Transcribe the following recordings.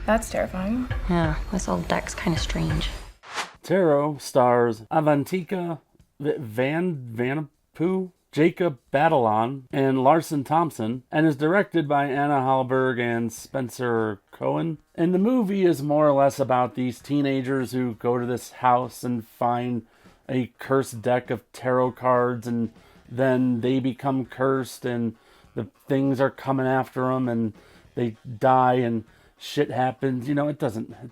That's terrifying. Yeah, this old deck's kind of strange. Tarot stars Avantika Vanapoo, Jacob Batalon, and Larson Thompson, and is directed by Anna Hallberg and Spencer Cohen. And the movie is more or less about these teenagers who go to this house and find a cursed deck of tarot cards, and then they become cursed, and the things are coming after them, and they die, and shit happens. You know,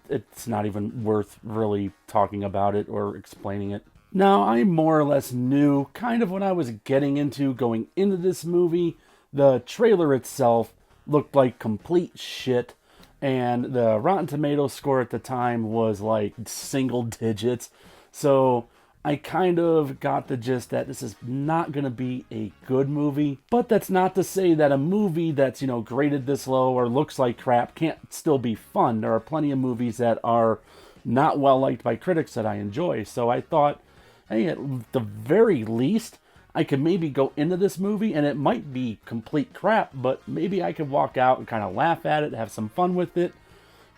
it's not even worth really talking about it or explaining it. Now, I more or less knew kind of what I was getting into going into this movie. The trailer itself looked like complete shit, and the Rotten Tomatoes score at the time was like single digits. So I kind of got the gist that this is not going to be a good movie. But that's not to say that a movie that's, graded this low or looks like crap can't still be fun. There are plenty of movies that are not well liked by critics that I enjoy. So I thought, hey, at the very least, I could maybe go into this movie and it might be complete crap, but maybe I could walk out and kind of laugh at it, have some fun with it.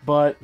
But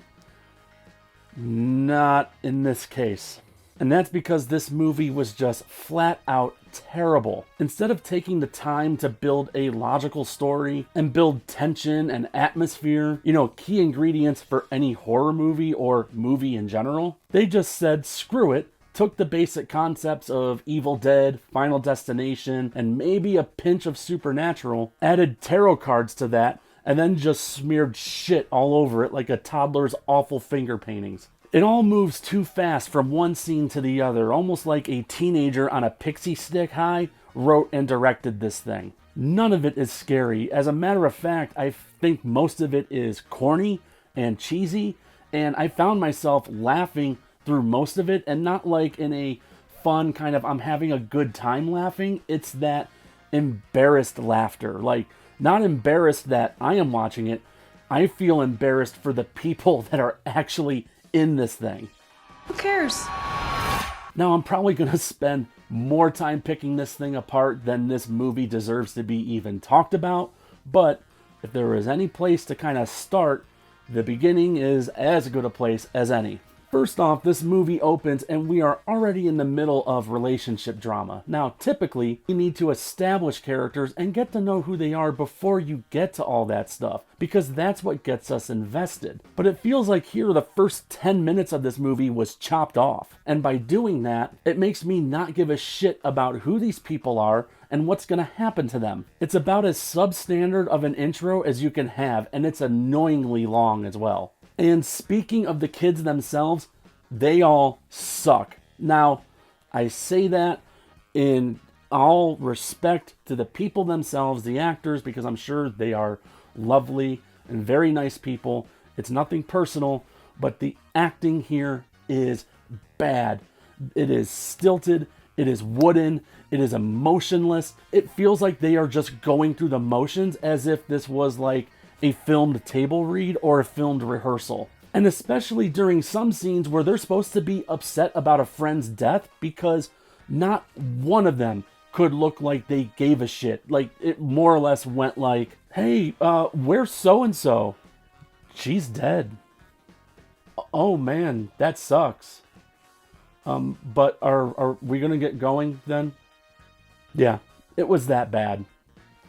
not in this case. And that's because this movie was just flat out terrible. Instead of taking the time to build a logical story and build tension and atmosphere, key ingredients for any horror movie or movie in general, they just said, screw it, took the basic concepts of Evil Dead, Final Destination, and maybe a pinch of Supernatural, added tarot cards to that, and then just smeared shit all over it like a toddler's awful finger paintings. It all moves too fast from one scene to the other, almost like a teenager on a pixie stick high wrote and directed this thing. None of it is scary. As a matter of fact, I think most of it is corny and cheesy, and I found myself laughing through most of it, and not like in a fun kind of I'm having a good time laughing. It's that embarrassed laughter. Like, not embarrassed that I am watching it. I feel embarrassed for the people that are actually in this thing. Who cares? Now, I'm probably going to spend more time picking this thing apart than this movie deserves to be even talked about, but if there is any place to kind of start, the beginning is as good a place as any. First off, this movie opens and we are already in the middle of relationship drama. Now, typically, you need to establish characters and get to know who they are before you get to all that stuff, because that's what gets us invested. But it feels like here the first 10 minutes of this movie was chopped off. And by doing that, it makes me not give a shit about who these people are and what's going to happen to them. It's about as substandard of an intro as you can have, and it's annoyingly long as well. And speaking of the kids themselves, they all suck. Now, I say that in all respect to the people themselves, the actors, because I'm sure they are lovely and very nice people. It's nothing personal, but the acting here is bad. It is stilted. It is wooden. It is emotionless. It feels like they are just going through the motions as if this was like a filmed table read or a filmed rehearsal. And especially during some scenes where they're supposed to be upset about a friend's death, because not one of them could look like they gave a shit. Like, it more or less went like, hey, where's so-and-so? She's dead. Oh man, that sucks. But are we gonna get going then? Yeah, it was that bad.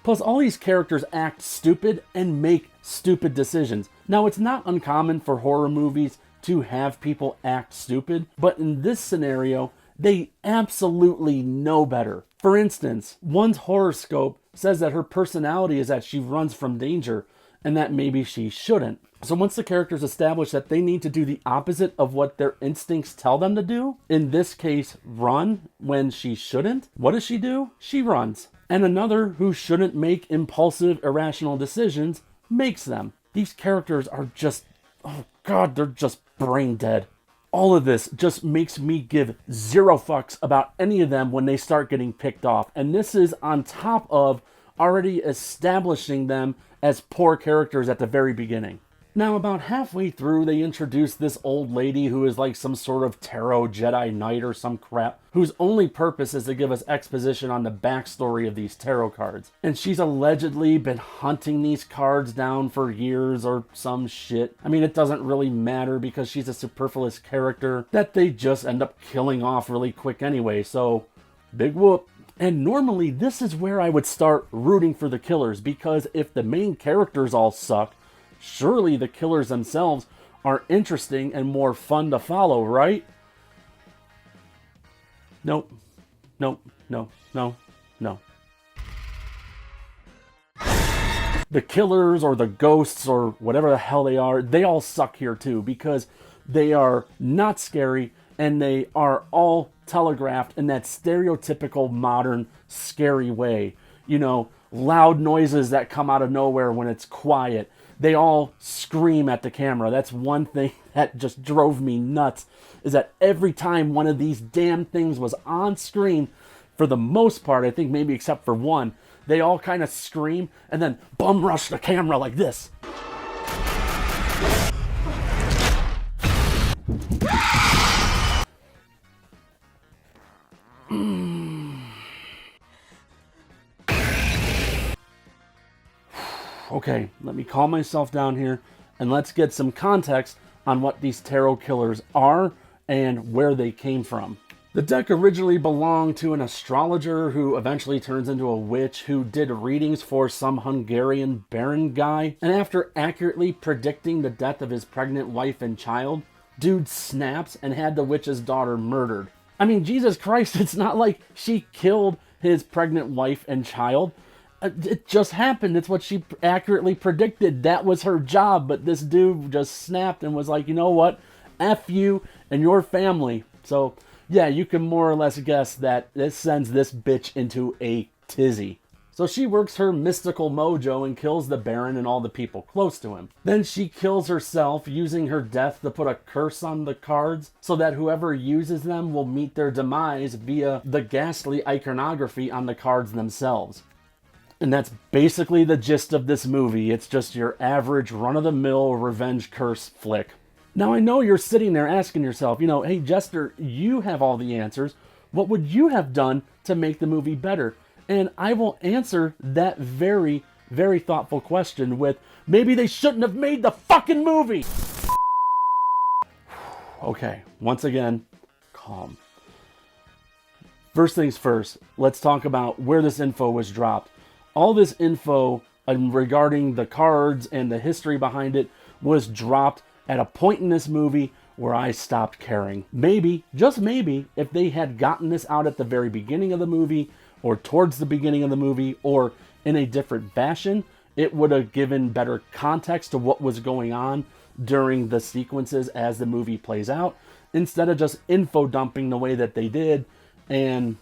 Plus, all these characters act stupid and make stupid decisions. Now, it's not uncommon for horror movies to have people act stupid, but in this scenario, they absolutely know better. For instance, one's horoscope says that her personality is that she runs from danger, and that maybe she shouldn't. So once the characters establish that they need to do the opposite of what their instincts tell them to do, in this case, run when she shouldn't, what does she do? She runs. And another who shouldn't make impulsive, irrational decisions makes them. These characters are just, oh god, they're just brain dead. All of this just makes me give zero fucks about any of them when they start getting picked off. And this is on top of already establishing them as poor characters at the very beginning. Now, about halfway through, they introduce this old lady who is like some sort of tarot Jedi Knight or some crap, whose only purpose is to give us exposition on the backstory of these tarot cards. And she's allegedly been hunting these cards down for years or some shit. I mean, it doesn't really matter because she's a superfluous character that they just end up killing off really quick anyway, so big whoop. And normally, this is where I would start rooting for the killers, because if the main characters all suck, surely the killers themselves are interesting and more fun to follow, right? Nope. Nope. No. No. No. The killers or the ghosts or whatever the hell they are, they all suck here too, because they are not scary and they are all telegraphed in that stereotypical modern scary way. You know, loud noises that come out of nowhere when it's quiet. They all scream at the camera. That's one thing that just drove me nuts, is that every time one of these damn things was on screen, for the most part, I think maybe except for one, they all kind of scream and then bum rush the camera like this. Okay, let me calm myself down here and let's get some context on what these tarot killers are and where they came from. The deck originally belonged to an astrologer who eventually turns into a witch who did readings for some Hungarian baron guy, and after accurately predicting the death of his pregnant wife and child, dude snaps and had the witch's daughter murdered. I mean, Jesus Christ, it's not like she killed his pregnant wife and child. It just happened. It's what she accurately predicted. That was her job. But this dude just snapped and was like, you know what? F you and your family. So, yeah, you can more or less guess that this sends this bitch into a tizzy. So she works her mystical mojo and kills the Baron and all the people close to him. Then she kills herself, using her death to put a curse on the cards so that whoever uses them will meet their demise via the ghastly iconography on the cards themselves. And that's basically the gist of this movie. It's just your average run-of-the-mill revenge curse flick. Now, I know you're sitting there asking yourself, hey, Jester, you have all the answers. What would you have done to make the movie better? And I will answer that very, very thoughtful question with, maybe they shouldn't have made the fucking movie! Okay, once again, calm. First things first, let's talk about where this info was dropped. All this info regarding the cards and the history behind it was dropped at a point in this movie where I stopped caring. Maybe, just maybe, if they had gotten this out at the very beginning of the movie, or towards the beginning of the movie, or in a different fashion, it would have given better context to what was going on during the sequences as the movie plays out, instead of just info dumping the way that they did. And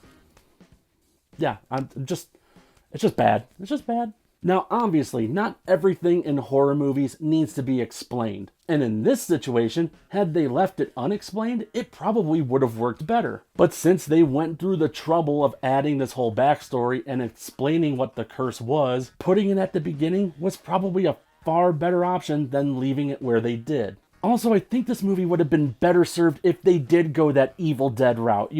yeah, it's just bad. It's just bad. Now, obviously, not everything in horror movies needs to be explained. And in this situation, had they left it unexplained, it probably would have worked better. But since they went through the trouble of adding this whole backstory and explaining what the curse was, putting it at the beginning was probably a far better option than leaving it where they did. Also, I think this movie would have been better served if they did go that Evil Dead route.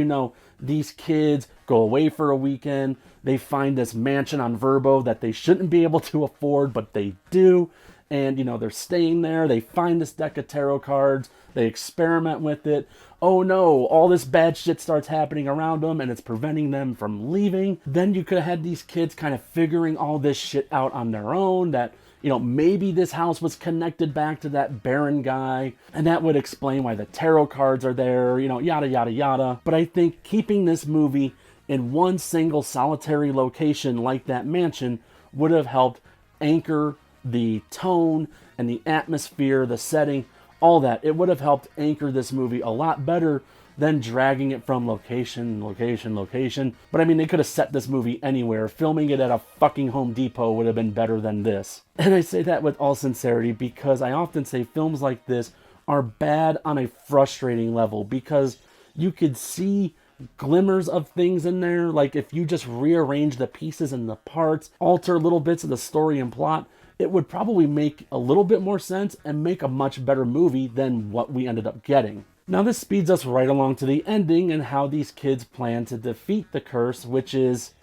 These kids go away for a weekend, they find this mansion on Verbo that they shouldn't be able to afford, but they do. And, they're staying there, they find this deck of tarot cards, they experiment with it. Oh no, all this bad shit starts happening around them and it's preventing them from leaving. Then you could have had these kids kind of figuring all this shit out on their own, that maybe this house was connected back to that Baron guy, and that would explain why the tarot cards are there, yada, yada, yada. But I think keeping this movie in one single solitary location like that mansion would have helped anchor the tone and the atmosphere, the setting, all that. It would have helped anchor this movie a lot better than dragging it from location, location. But I mean, they could have set this movie anywhere. Filming it at a fucking Home Depot would have been better than this. And I say that with all sincerity because I often say films like this are bad on a frustrating level, because you could see glimmers of things in there. Like if you just rearrange the pieces and the parts, alter little bits of the story and plot, it would probably make a little bit more sense and make a much better movie than what we ended up getting. Now this speeds us right along to the ending and how these kids plan to defeat the curse, which is...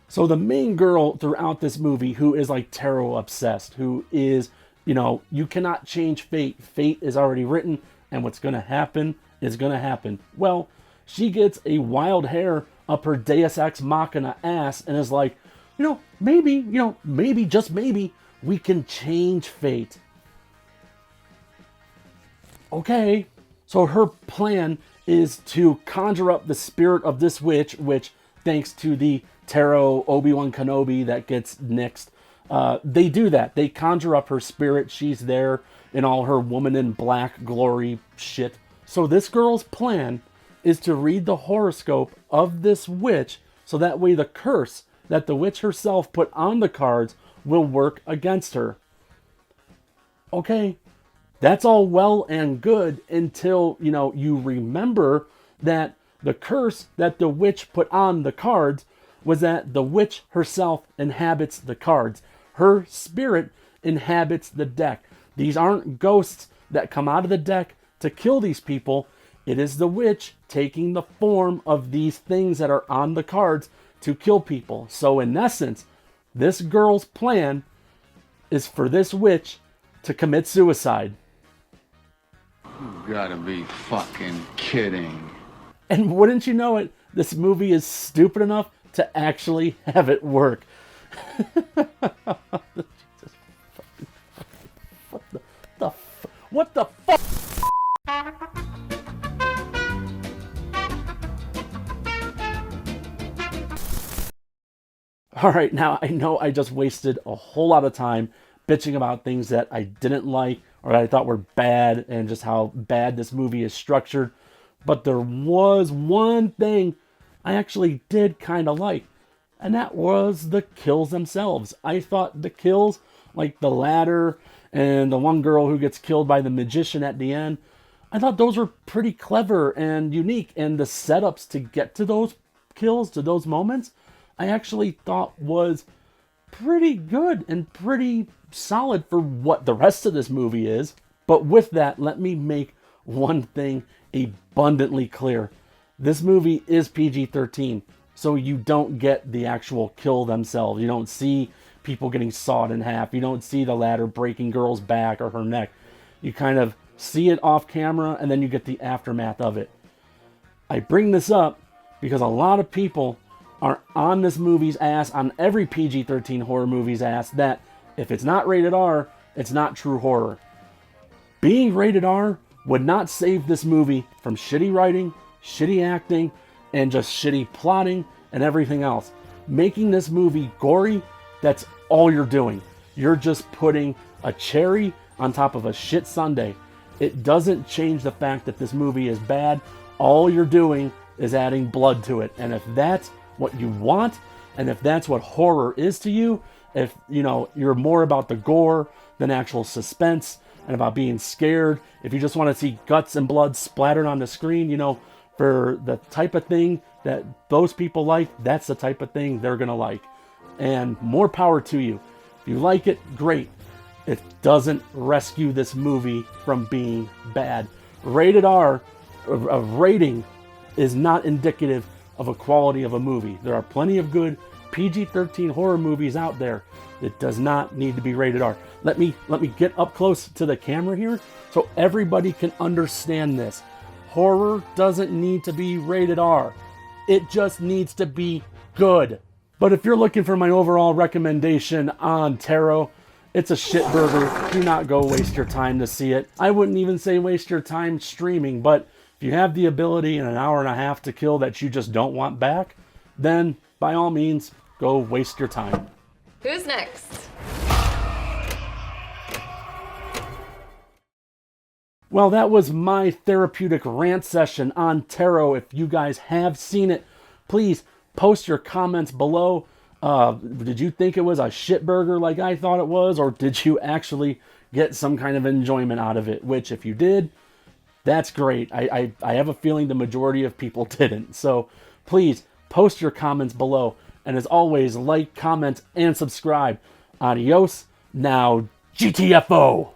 So the main girl throughout this movie, who is like tarot obsessed, who is, you know, you cannot change fate. Fate is already written, and what's going to happen is going to happen. Well, she gets a wild hair up her Deus Ex Machina ass and is like, maybe, just maybe, we can change fate. Okay. So her plan is to conjure up the spirit of this witch, which, thanks to the tarot Obi-Wan Kenobi that gets nixed, they do that. They conjure up her spirit. She's there in all her woman in black glory shit. So this girl's plan is to read the horoscope of this witch so that way the curse that the witch herself put on the cards will work against her. Okay, that's all well and good until, you remember that the curse that the witch put on the cards was that the witch herself inhabits the cards. Her spirit inhabits the deck. These aren't ghosts that come out of the deck to kill these people. It is the witch taking the form of these things that are on the cards to kill people. So in essence, this girl's plan is for this witch to commit suicide. You gotta be fucking kidding. And wouldn't you know it, this movie is stupid enough to actually have it work. What the fuck? All right, now I know I just wasted a whole lot of time bitching about things that I didn't like or that I thought were bad and just how bad this movie is structured. But there was one thing I actually did kind of like, and that was the kills themselves. I thought the kills, like the ladder and the one girl who gets killed by the magician at the end, I thought those were pretty clever and unique, and the setups to get to those kills, to those moments, I actually thought was pretty good and pretty solid for what the rest of this movie is. But with that, let me make one thing abundantly clear. This movie is PG-13, so you don't get the actual kill themselves. You don't see people getting sawed in half. You don't see the ladder breaking girl's back or her neck. You kind of see it off camera, and then you get the aftermath of it. I bring this up because a lot of people are on this movie's ass, on every PG-13 horror movie's ass, that if it's not rated R, it's not true horror. Being rated R would not save this movie from shitty writing, shitty acting, and just shitty plotting and everything else. Making this movie gory, that's all you're doing. You're just putting a cherry on top of a shit sundae. It doesn't change the fact that this movie is bad. All you're doing is adding blood to it. And if that's what you want, and if that's what horror is to you, if you're more about the gore than actual suspense and about being scared, if you just want to see guts and blood splattered on the screen, for the type of thing that those people like, that's the type of thing they're gonna like. And more power to you. If you like it, great. It doesn't rescue this movie from being bad. Rated R, a rating, is not indicative of a quality of a movie. There are plenty of good PG-13 horror movies out there. It does not need to be rated R. Let me get up close to the camera here so everybody can understand this. Horror doesn't need to be rated R. It just needs to be good. But if you're looking for my overall recommendation on Tarot, it's a shit burger. Do not go waste your time to see it. I wouldn't even say waste your time streaming, but if you have the ability in an hour and a half to kill that you just don't want back, then by all means, go waste your time. Who's next? Well, that was my therapeutic rant session on Tarot. If you guys have seen it, please post your comments below. Did you think it was a shit burger like I thought it was, or did you actually get some kind of enjoyment out of it? Which, if you did, that's great. I have a feeling the majority of people didn't. So please post your comments below. And as always, like, comment, and subscribe. Adios. Now, GTFO!